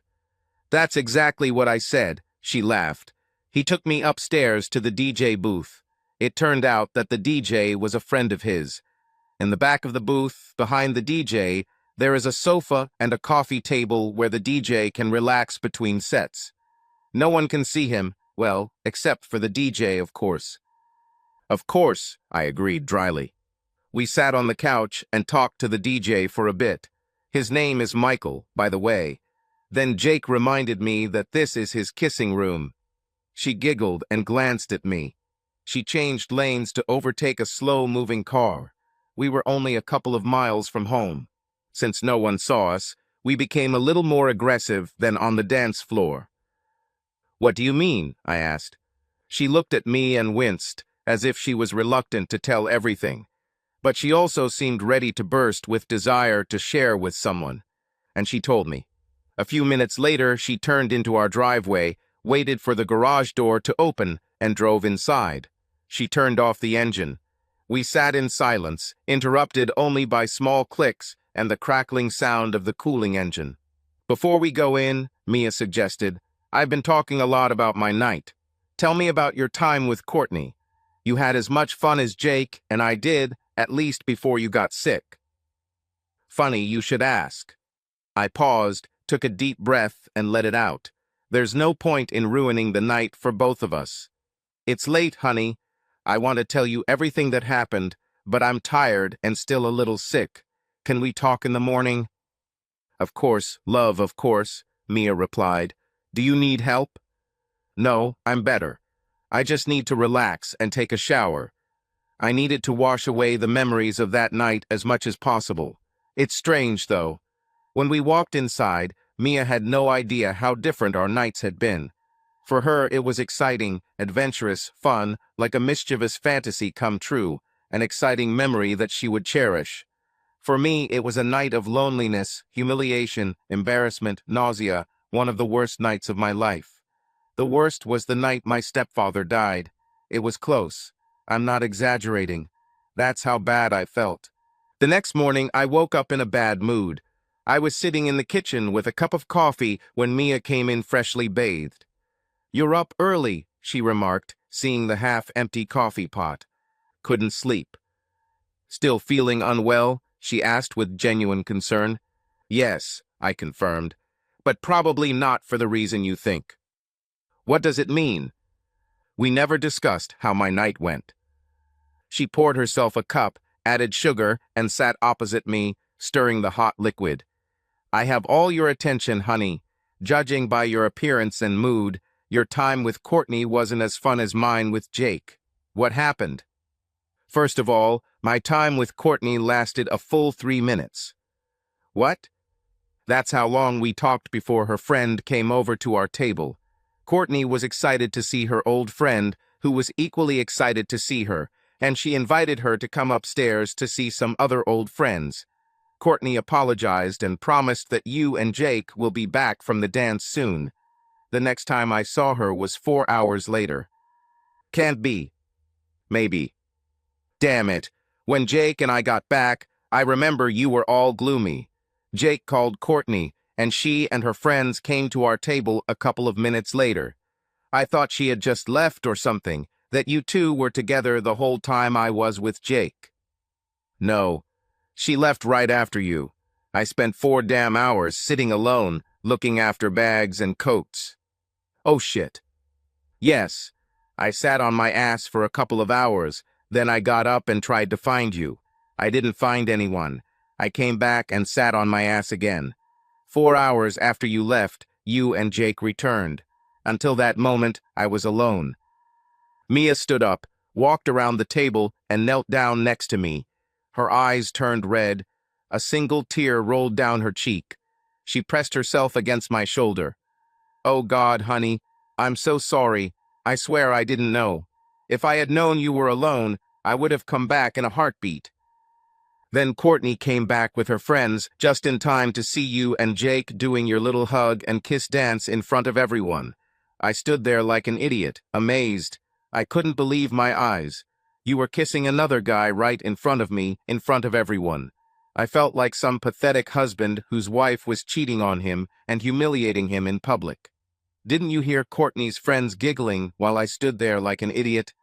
That's exactly what I said, she laughed. He took me upstairs to the DJ booth. It turned out that the DJ was a friend of his. In the back of the booth, behind the DJ, there is a sofa and a coffee table where the DJ can relax between sets. No one can see him, well, except for the DJ, of course. Of course, I agreed dryly. We sat on the couch and talked to the DJ for a bit. His name is Michael, by the way. Then Jake reminded me that this is his kissing room. She giggled and glanced at me. She changed lanes to overtake a slow-moving car. We were only a couple of miles from home. Since no one saw us, we became a little more aggressive than on the dance floor. What do you mean? I asked. She looked at me and winced, as if she was reluctant to tell everything. But she also seemed ready to burst with desire to share with someone. And she told me. A few minutes later, she turned into our driveway, waited for the garage door to open, and drove inside. She turned off the engine. We sat in silence, interrupted only by small clicks and the crackling sound of the cooling engine. Before we go in, Mia suggested, I've been talking a lot about my night. Tell me about your time with Courtney. You had as much fun as Jake, and I did, at least before you got sick. Funny you should ask. I paused, took a deep breath, and let it out. There's no point in ruining the night for both of us. It's late, honey. I want to tell you everything that happened, but I'm tired and still a little sick. Can we talk in the morning? Of course, love, of course, Mia replied. Do you need help? No, I'm better. I just need to relax and take a shower. I needed to wash away the memories of that night as much as possible. It's strange, though. When we walked inside, Mia had no idea how different our nights had been. For her, it was exciting, adventurous, fun, like a mischievous fantasy come true, an exciting memory that she would cherish. For me, it was a night of loneliness, humiliation, embarrassment, nausea, one of the worst nights of my life. The worst was the night my stepfather died. It was close. I'm not exaggerating. That's how bad I felt. The next morning, I woke up in a bad mood. I was sitting in the kitchen with a cup of coffee when Mia came in freshly bathed. You're up early, she remarked, seeing the half-empty coffee pot. Couldn't sleep. Still feeling unwell? She asked with genuine concern. Yes, I confirmed, but probably not for the reason you think. What does it mean? We never discussed how my night went. She poured herself a cup, added sugar, and sat opposite me, stirring the hot liquid. I have all your attention, honey. Judging by your appearance and mood, your time with Courtney wasn't as fun as mine with Jake. What happened? First of all, my time with Courtney lasted a full 3 minutes. What? That's how long we talked before her friend came over to our table. Courtney was excited to see her old friend, who was equally excited to see her, and she invited her to come upstairs to see some other old friends. Courtney apologized and promised that you and Jake will be back from the dance soon. The next time I saw her was 4 hours later. Can't be. Maybe. Damn it. When Jake and I got back, I remember you were all gloomy. Jake called Courtney, and she and her friends came to our table a couple of minutes later. I thought she had just left or something, that you two were together the whole time I was with Jake. No, she left right after you. I spent 4 damn hours sitting alone, looking after bags and coats. Oh shit. Yes, I sat on my ass for a couple of hours, then I got up and tried to find you. I didn't find anyone. I came back and sat on my ass again. 4 hours after you left, you and Jake returned. Until that moment, I was alone. Mia stood up, walked around the table, and knelt down next to me. Her eyes turned red. A single tear rolled down her cheek. She pressed herself against my shoulder. Oh God, honey, I'm so sorry. I swear I didn't know. If I had known you were alone, I would have come back in a heartbeat. Then Courtney came back with her friends just in time to see you and Jake doing your little hug and kiss dance in front of everyone. I stood there like an idiot, amazed. I couldn't believe my eyes. You were kissing another guy right in front of me, in front of everyone. I felt like some pathetic husband whose wife was cheating on him and humiliating him in public. Didn't you hear Courtney's friends giggling while I stood there like an idiot?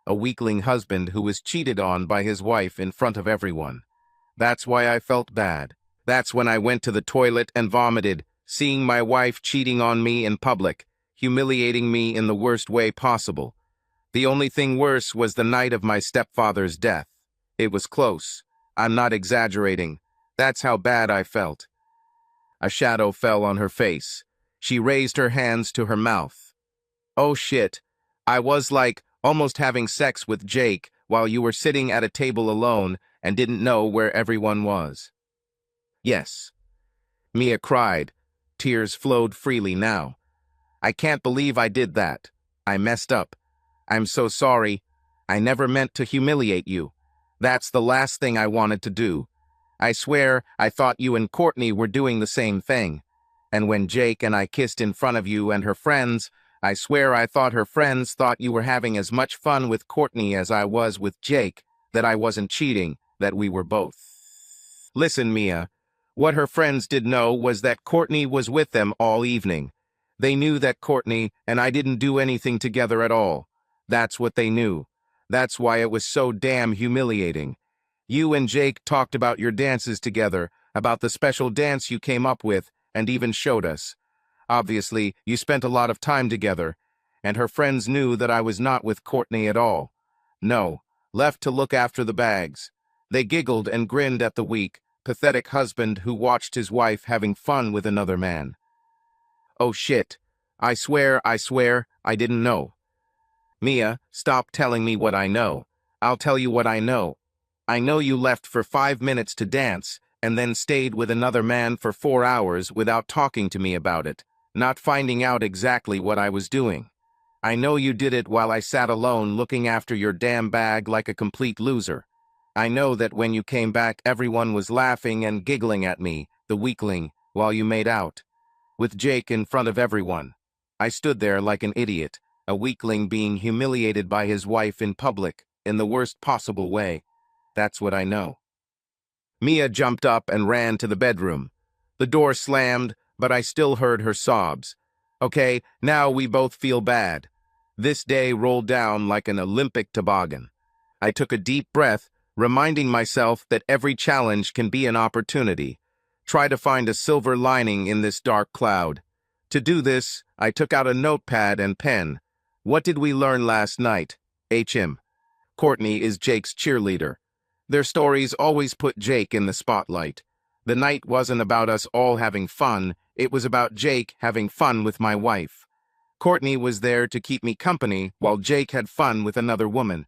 A weakling husband who was cheated on by his wife in front of everyone. That's why I felt bad. That's when I went to the toilet and vomited, seeing my wife cheating on me in public, humiliating me in the worst way possible. The only thing worse was the night of my stepfather's death. It was close. I'm not exaggerating. That's how bad I felt. A shadow fell on her face. She raised her hands to her mouth. Oh shit. I was like almost having sex with Jake while you were sitting at a table alone and didn't know where everyone was. Yes. Mia cried. Tears flowed freely now. I can't believe I did that. I messed up. I'm so sorry. I never meant to humiliate you. That's the last thing I wanted to do. I swear I thought you and Courtney were doing the same thing. And when Jake and I kissed in front of you and her friends, I swear I thought her friends thought you were having as much fun with Courtney as I was with Jake, that I wasn't cheating, that we were both. Listen, Mia, what her friends did know was that Courtney was with them all evening. They knew that Courtney and I didn't do anything together at all. That's what they knew. That's why it was so damn humiliating. You and Jake talked about your dances together, about the special dance you came up with, and even showed us. Obviously, you spent a lot of time together, and her friends knew that I was not with Courtney at all. No, left to look after the bags. They giggled and grinned at the weak, pathetic husband who watched his wife having fun with another man. Oh shit. I swear, I didn't know. Mia, stop telling me what I know. I'll tell you what I know. I know you left for 5 minutes to dance, and then stayed with another man for 4 hours without talking to me about it, not finding out exactly what I was doing. I know you did it while I sat alone looking after your damn bag like a complete loser. I know that when you came back everyone was laughing and giggling at me, the weakling, while you made out. With Jake in front of everyone. I stood there like an idiot, a weakling being humiliated by his wife in public, in the worst possible way. That's what I know. Mia jumped up and ran to the bedroom. The door slammed, but I still heard her sobs. Okay, now we both feel bad. This day rolled down like an Olympic toboggan. I took a deep breath, reminding myself that every challenge can be an opportunity. Try to find a silver lining in this dark cloud. To do this, I took out a notepad and pen. What did we learn last night? HM. Courtney is Jake's cheerleader. Their stories always put Jake in the spotlight. The night wasn't about us all having fun, it was about Jake having fun with my wife. Courtney was there to keep me company while Jake had fun with another woman.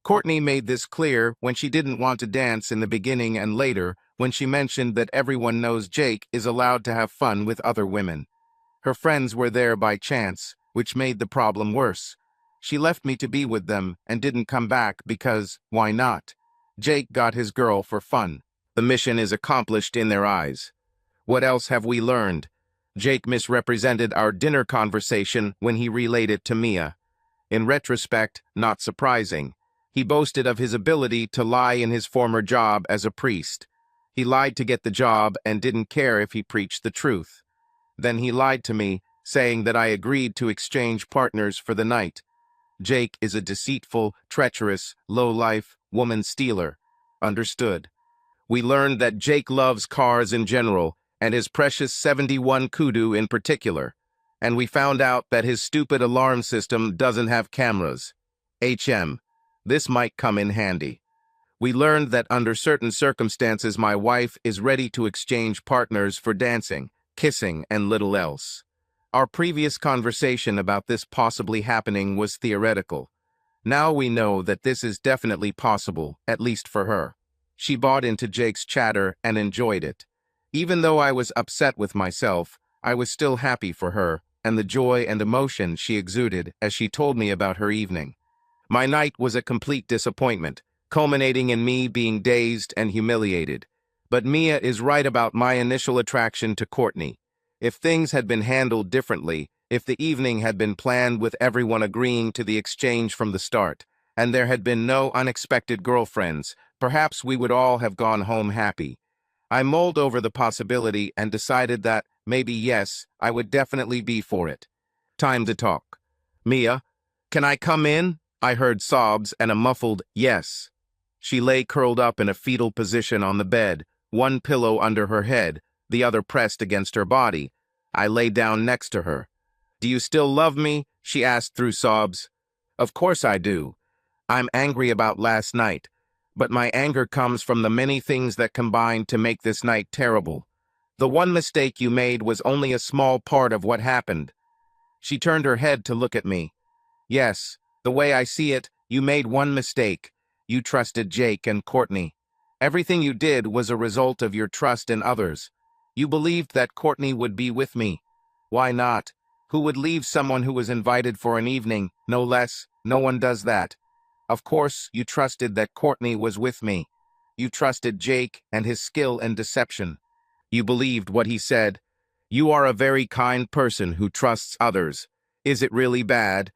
Courtney made this clear when she didn't want to dance in the beginning and later when she mentioned that everyone knows Jake is allowed to have fun with other women. Her friends were there by chance, which made the problem worse. She left me to be with them and didn't come back because, why not? Jake got his girl for fun. The mission is accomplished in their eyes. What else have we learned? Jake misrepresented our dinner conversation when he relayed it to Mia. In retrospect, not surprising. He boasted of his ability to lie in his former job as a priest. He lied to get the job and didn't care if he preached the truth. Then he lied to me, saying that I agreed to exchange partners for the night. Jake is a deceitful, treacherous, low-life woman stealer. Understood. We learned that Jake loves cars in general, and his precious 71 Kudu in particular. And we found out that his stupid alarm system doesn't have cameras. This might come in handy. We learned that under certain circumstances my wife is ready to exchange partners for dancing, kissing, and little else. Our previous conversation about this possibly happening was theoretical. Now we know that this is definitely possible, at least for her. She bought into Jake's chatter and enjoyed it. Even though I was upset with myself, I was still happy for her, and the joy and emotion she exuded as she told me about her evening. My night was a complete disappointment, culminating in me being dazed and humiliated. But Mia is right about my initial attraction to Courtney. If things had been handled differently, if the evening had been planned with everyone agreeing to the exchange from the start, and there had been no unexpected girlfriends, perhaps we would all have gone home happy. I mulled over the possibility and decided that, maybe yes, I would definitely be for it. Time to talk. Mia, can I come in? I heard sobs and a muffled yes. She lay curled up in a fetal position on the bed, one pillow under her head, the other pressed against her body. I lay down next to her. Do you still love me? She asked through sobs. Of course I do. I'm angry about last night, but my anger comes from the many things that combined to make this night terrible. The one mistake you made was only a small part of what happened. She turned her head to look at me. Yes, the way I see it, you made one mistake. You trusted Jake and Courtney. Everything you did was a result of your trust in others. You believed that Courtney would be with me. Why not? Who would leave someone who was invited for an evening, no less? No one does that. Of course, you trusted that Courtney was with me. You trusted Jake and his skill in deception. You believed what he said. You are a very kind person who trusts others. Is it really bad?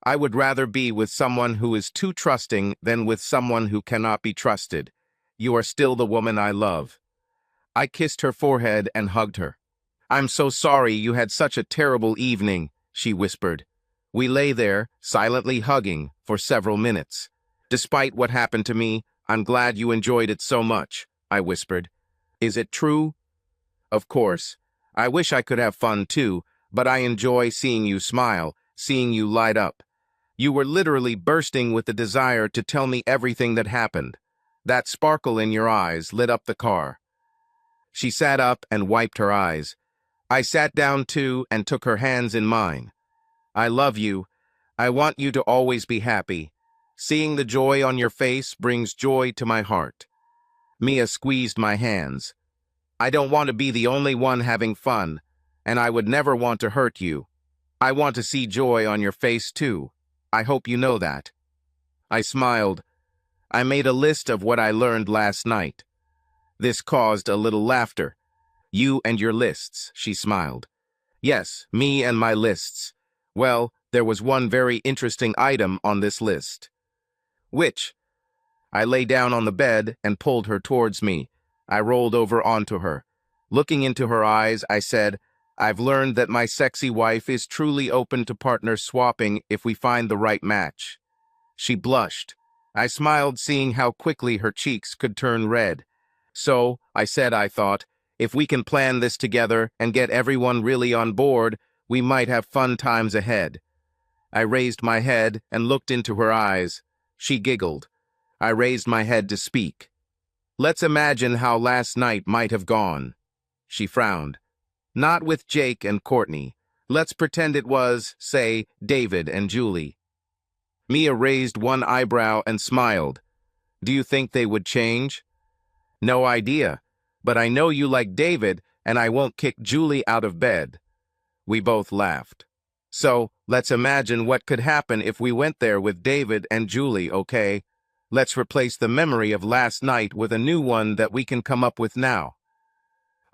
I would rather be with someone who is too trusting than with someone who cannot be trusted. You are still the woman I love. I kissed her forehead and hugged her. I'm so sorry you had such a terrible evening, she whispered. We lay there, silently hugging, for several minutes. Despite what happened to me, I'm glad you enjoyed it so much, I whispered. Is it true? Of course. I wish I could have fun too, but I enjoy seeing you smile, seeing you light up. You were literally bursting with the desire to tell me everything that happened. That sparkle in your eyes lit up the car. She sat up and wiped her eyes. I sat down too and took her hands in mine. I love you. I want you to always be happy. Seeing the joy on your face brings joy to my heart. Mia squeezed my hands. I don't want to be the only one having fun, and I would never want to hurt you. I want to see joy on your face too. I hope you know that. I smiled. I made a list of what I learned last night. This caused a little laughter. You and your lists, she smiled. Yes, me and my lists. Well, there was one very interesting item on this list. Which? I lay down on the bed and pulled her towards me. I rolled over onto her. Looking into her eyes, I said, I've learned that my sexy wife is truly open to partner swapping if we find the right match. She blushed. I smiled, seeing how quickly her cheeks could turn red. So, I said, I thought, if we can plan this together and get everyone really on board, we might have fun times ahead. I raised my head and looked into her eyes. She giggled. I raised my head to speak. Let's imagine how last night might have gone. She frowned. Not with Jake and Courtney. Let's pretend it was, say, David and Julie. Mia raised one eyebrow and smiled. Do you think they would change? No idea, but I know you like David, and I won't kick Julie out of bed. We both laughed. So, let's imagine what could happen if we went there with David and Julie, okay? Let's replace the memory of last night with a new one that we can come up with now.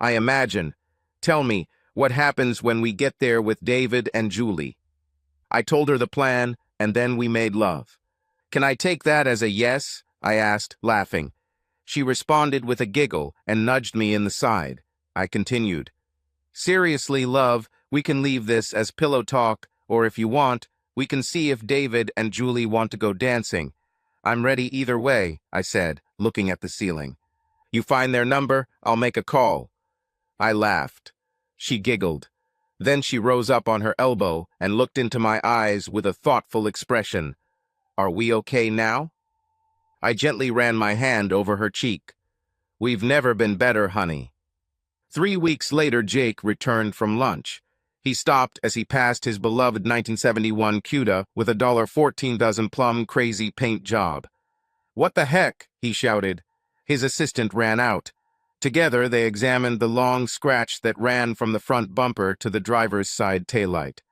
I imagine. Tell me, what happens when we get there with David and Julie? I told her the plan, and then we made love. Can I take that as a yes? I asked, laughing. She responded with a giggle and nudged me in the side. I continued. Seriously, love, we can leave this as pillow talk, or if you want, we can see if David and Julie want to go dancing. I'm ready either way, I said, looking at the ceiling. You find their number, I'll make a call. I laughed. She giggled. Then she rose up on her elbow and looked into my eyes with a thoughtful expression. Are we okay now? I gently ran my hand over her cheek. We've never been better, honey. 3 weeks later, Jake returned from lunch. He stopped as he passed his beloved 1971 Cuda with a $14 dozen plum crazy paint job. What the heck? He shouted. His assistant ran out. Together, they examined the long scratch that ran from the front bumper to the driver's side taillight.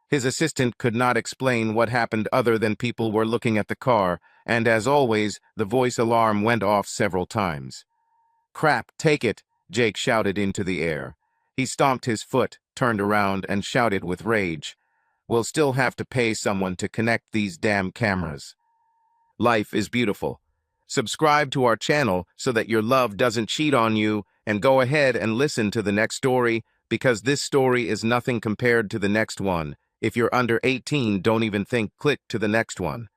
His assistant could not explain what happened other than people were looking at the car, and as always, the voice alarm went off several times. Crap, take it, Jake shouted into the air. He stomped his foot, turned around, and shouted with rage. We'll still have to pay someone to connect these damn cameras. Life is beautiful. Subscribe to our channel so that your love doesn't cheat on you, and go ahead and listen to the next story, because this story is nothing compared to the next one. If you're under 18, don't even think click to the next one.